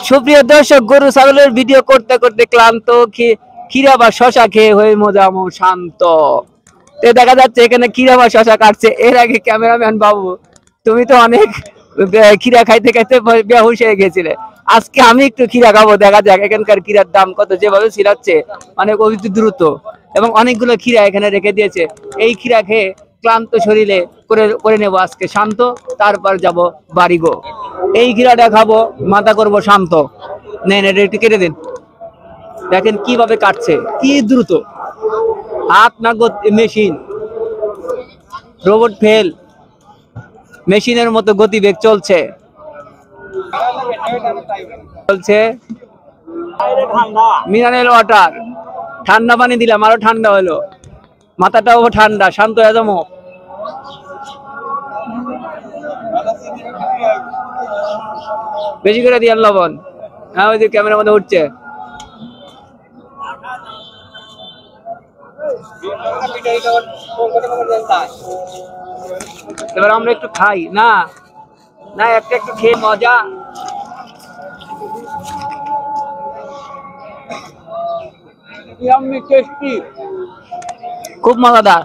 সুপ্রিয় দর্শক, গরু ছাগলের ভিডিও করতে করতে ক্লান্ত, ক্ষীরা বা শশা খেয়ে হয়ে মোজামো শান্ত। দেখা যাচ্ছে এখানে ক্ষীরা বা শশা কাটছে। এর আগে ক্যামেরাম্যান বাবু, তুমি তো অনেক ক্ষীরা খাইতে খাইতে বেহুশ হয়ে গেছিলে। আজকে আমি একটু ক্ষীরা খাবো, দেখা যাক এখানকার ক্ষীরার দাম কত। যেভাবে ছিলাচ্ছে মানে অতি দ্রুত, এবং অনেকগুলো ক্ষীরা এখানে রেখে দিয়েছে। এই ক্ষীরা খেয়ে ক্লান্ত শরীরে করে নেবো আজকে শান্ত, তারপর যাব বাড়ি গো। এই ক্ষীরাটা খাবো, মাথা করব শান্ত। নেন, এটা একটু কেটে দিন। দেখেন কিভাবে কাটছে, কি দ্রুত। হাত না মেশিন, রোবট ফেল, মেশিনের মতো গতিবেগ চলছে চলছে মিনারেল ওয়াটার, ঠান্ডা পানি দিলাম, আরো ঠান্ডা হলো। মাথাটাও ঠান্ডা, শান্ত হয়ে যাবো। বেশি করে দিয়ার লবণ। হ্যাঁ, ওই যে ক্যামেরার মধ্যে উঠছে। এবার আমরা একটু খাই না, না একটা একটু খেয়ে মজা। খুব মজাদার।